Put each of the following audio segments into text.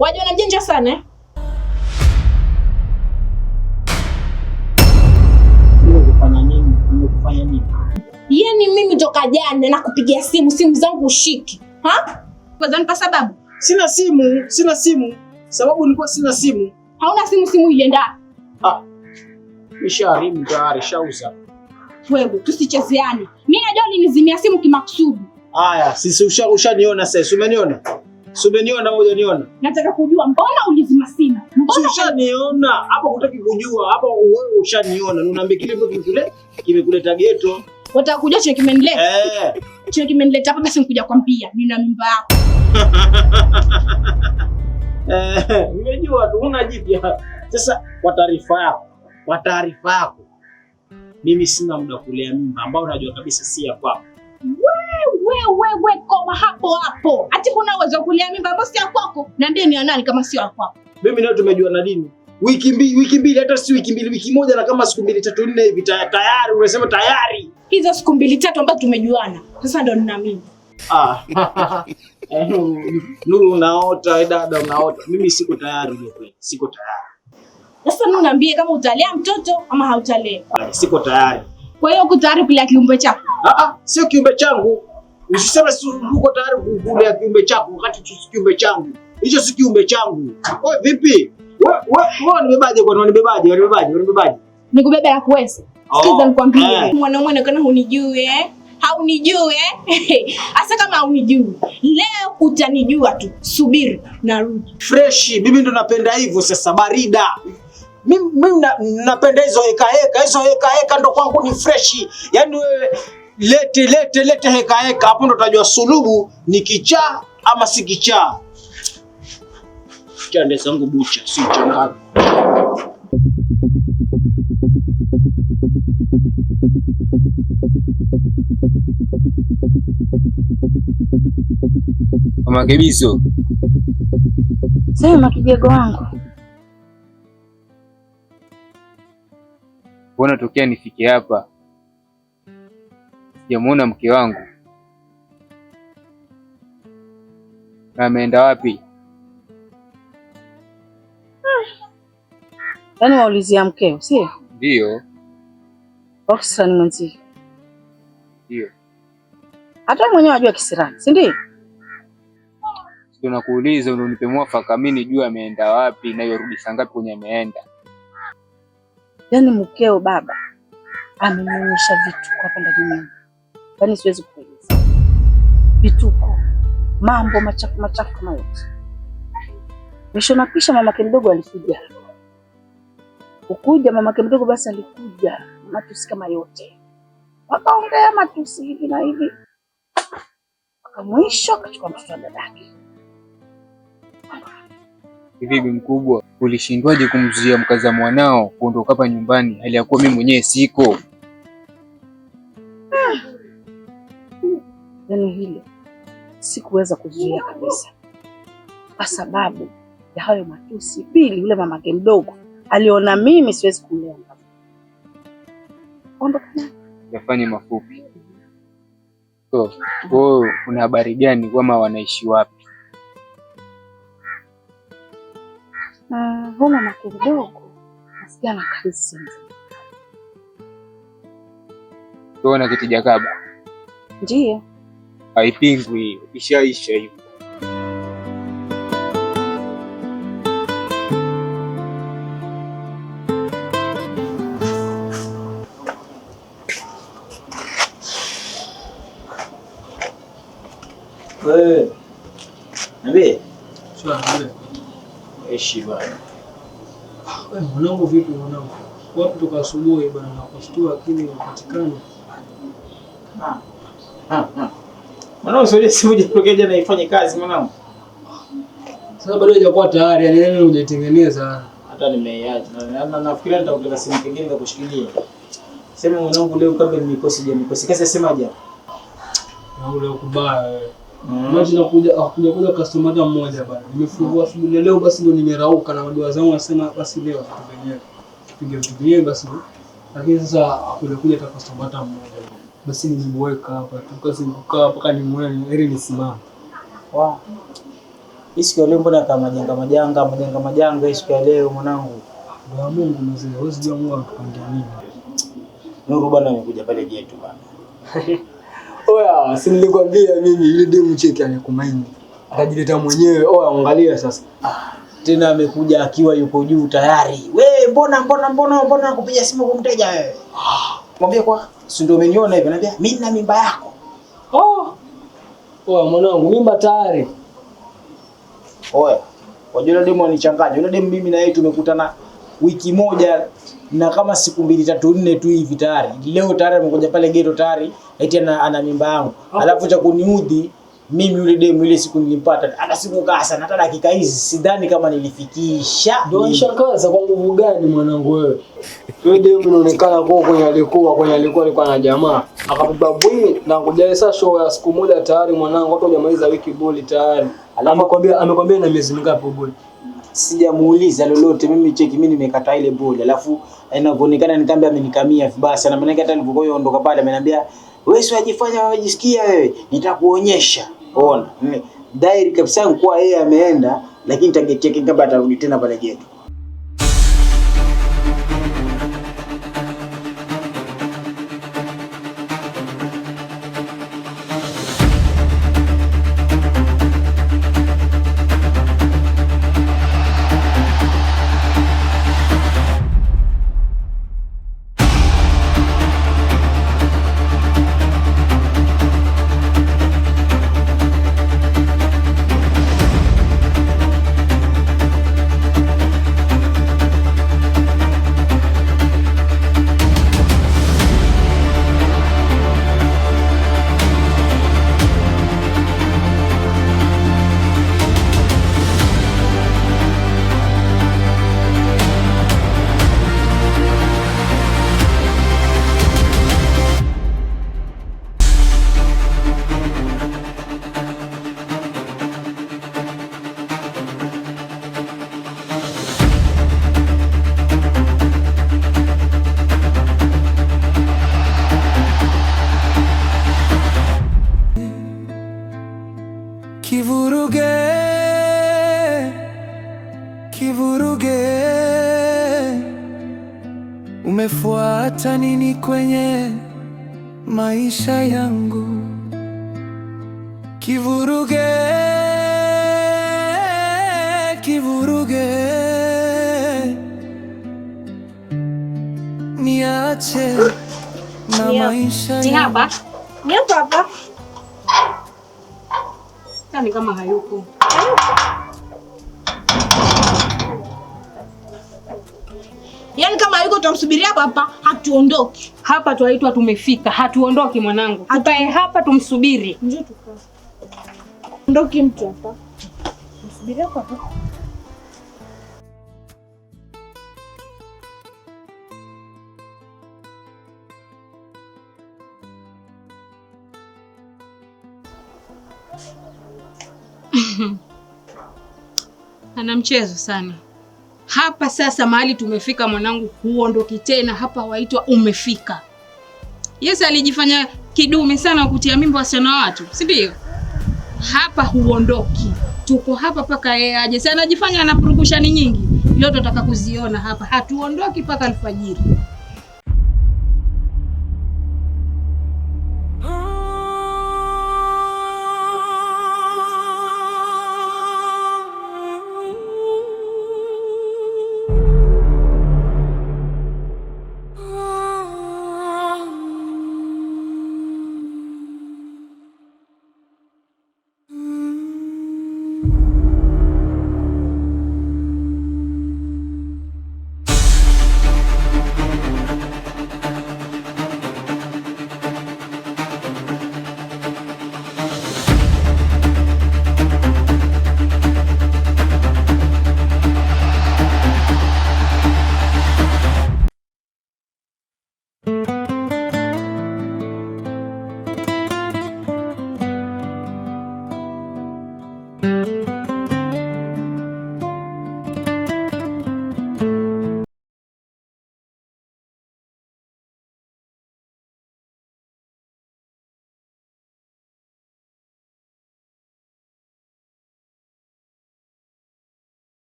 Wajua na mjanja sana eh? Unafanya nini? Unafanya nini? Yaani mimi toka jana nakupigia simu zangu ushiki. Ha? Kwa sababu Sina simu. Sababu nilikuwa sina simu. Hauna simu ilienda. Nishaharibu tayari, shauza. Wewe tusichezeane. Mimi najua ulinizimia simu kimakusudi. Haya, sisi ushaniona sasa. Umeniona? Umeniona au hujaniona? Nataka kujua mbona ulizima simu? Mbona ushaniona? Hapa hutaki kujua. Hapa wewe ushaniona. Unaambia kile kile kimekuleta ghetto. Wataka kujua chenye kimenileta? Chenye kimenileta hapa basi nikuja kwambia nina mimba yako. Nimejua tu una jipya. Sasa kwa taarifa yako. Mimi sina muda kulea mimba ambao unajua kabisa si ya kwako. Wewe koma hapo. Ati kuna uwezo kulea mimba ambao si ya kwako? Niambie ni ya nani kama si ya kwako? Mimi leo tumejua na dini. Wiki mbili hata si wiki mbili, wiki moja na kama siku 2 3 4 hivi tayari unasema tayari. Hizo siku 2 3 ambazo tumejuana. Sasa ndo nina mimba. Nuru unaota, dada unaota. Mimi siko tayari hiyo kweli. Siko tayari. Sasa mimi niambie kama utalea mtoto ama hautalea. Siko tayari. Kwa hiyo uko tayari kulea kiumbe chako? Sio kiumbe changu. Usiseme uko tayari kulea kiumbe chako wakati tu kiumbe changu. Hicho si kiumbe changu. Wewe vipi? Wewe nimebaje kwa nimebaje? Nikubebe la kuweza. Sikiza nikwambie. Mwanaume kana hunijui Haunijui Asa kama haunijui. Leo utanijua tu. Subiri narudi. Fresh, mimi ndo napenda hivyo sasa barida. Mimi napenda hizo heka ndo kwangu ni fresh. Yaani wewe lete heka hapo ndo utajua sulubu ni kichaa ama si kichaa. Chande zangu bucha si changani. Mama Kebiso. Sema kijego wangu. Mbona tokea nifike hapa sijamuona mke wangu? Na ameenda wapi? Yaani waulizia mkeo, sio? Ndio. Sasa ni mwenzi. Ndio. Hata mwenyewe unajua kisirani, si ndio? Sio nakuuliza unipe mwafaka mimi nijue ameenda wapi na yorudi saa ngapi kwenye ameenda. Yaani mkeo baba amenionyesha vitu hapa ndani. Yaani siwezi kueleza. Vituko, mambo machafu kama yote. Mwisho napisha mamake mdogo alikuja. Ukuja mamake mdogo basi alikuja. Matusi kama yote. Wakaongea matusi hivi na hivi. Mwisho akachukua mtoto wa dadake. Hivi mkubwa, ulishindwaje kumzuia mkaza mwanao kuondoka hapa nyumbani hali ya kuwa mimi mwenyewe siko? Yaani hilo sikuweza kuzuia kabisa. Kwa sababu ya hayo matusi. Pili, yule mamake mdogo aliona mimi siwezi kumlea mtoto. Ondoka. Yafanye mafupi. So, wewe una habari gani kama wanaishi wapi? Huyo mamake mdogo nasikia na kazi. Tuona kitija kaba. Ndiyo. Haipingwi hiyo, ishaisha hiyo. Niambie. Sawa. Eshi bwana. Mwanangu vipi mwanangu? Wapi toka asubuhi bwana na kushtua akili inapatikana. Mwanangu sio simu jitokea jana ifanye kazi mwanangu. Sasa bado haijakuwa tayari, yani neno hujaitengeneza. Hata nimeiacha. Na nafikiri nitaongeza simu nyingine za kushikilia. Sema mwanangu leo kabla nikosi kazi semaje? Mwanangu leo kubaya wewe. Maji nakuja customer mmoja bwana. Nimefungua shughuli leo basi ndio nimerauka na wadoa zangu nasema basi leo tupige vitu vyenyewe basi. Lakini sasa kuja hata customer mmoja. Basi nimeweka hapa tu kazi kukaa mpaka nimuone ili nisimame. Wow. Hii siku ya leo mbona kama majanga hii siku ya leo mwanangu. Ndio Mungu mzee, wewe sio Mungu atupangia nini? Nuru bwana amekuja pale getu bwana. Oya, si nilikwambia mimi ile demu cheki anakumaini. Akajileta mwenyewe. Oya, angalia sasa. Tena amekuja akiwa yuko juu tayari. We mbona kupiga simu kwa mteja wewe? Mwambie kwa si ndio umeniona hivi anambia mimi na mimba yako. Oya mwanangu, mimba tayari. Oya, wajua yule demu anichanganya. Yule demu mimi na yeye tumekutana wiki moja na kama siku 2 3 4 tu hivi tayari. Leo tayari amekuja pale geto tayari eti ana mimba yangu. Alafu cha kuniudhi mimi yule demu ile siku nilimpata hata sikukaa sana hata dakika hizi sidhani kama nilifikisha. Ndio nishakaza kwa nguvu gani mwanangu wewe? Yule demu inaonekana kwa kwenye alikuwa na jamaa. Akabeba bwi na kujae sasa show ya siku moja tayari mwanangu watu hajamaliza wiki boli tayari. Amekwambia na miezi mingapi boli? Sijamuuliza lolote mimi cheki mimi nimekata ile boli. Alafu inaonekana nikamwambia amenikamia vibaya sana maana hata nilipokuwa ondoka pale ameniambia wewe si wajifanya wajisikia wewe nitakuonyesha. Ona, dairi kabisa kwa yeye ameenda lakini target yake kabla atarudi tena pale geto. Kivuruge, umefuata nini kwenye maisha yangu? Kivuruge, niache na maisha yangu. Ni hapa. Tani kama hayuko. Yaani kama hayuko tutamsubiria hapa, hatuondoki. Hapa twaitwa tumefika, hatuondoki mwanangu. Tukae hapa tumsubiri. Njoo tukae. Ondoki mtu hapa. Msubiria hapa. Ana mchezo sana. Hapa sasa mahali tumefika mwanangu, huondoki tena. Hapa waitwa umefika. Yesu alijifanya kidume sana kutia mimba wasichana watu, si ndio? Hapa huondoki. Tuko hapa paka yeye aje. Sasa anajifanya anapurukushani nyingi. Leo tutataka kuziona hapa. Hatuondoki paka alfajiri.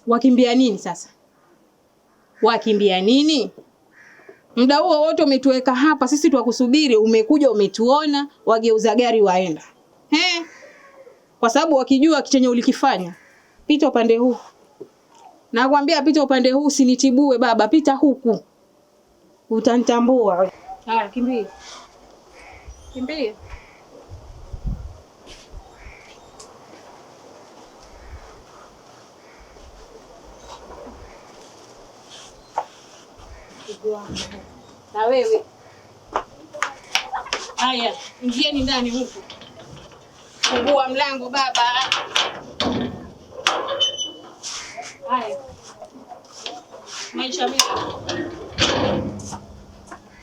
Wakimbia nini sasa? Wakimbia nini? Muda huo wote umetuweka hapa sisi twakusubiri, umekuja umetuona, wageuza gari waenda. Kwa sababu wakijua chenye ulikifanya. Pita upande huu. Nakwambia pita upande huu, usinitibue baba, pita huku. Utanitambua. Haya, kimbia. Kimbia. Na wewe. Haya, ingieni ndani huku. Fungua mlango baba. Haya. Maisha mema.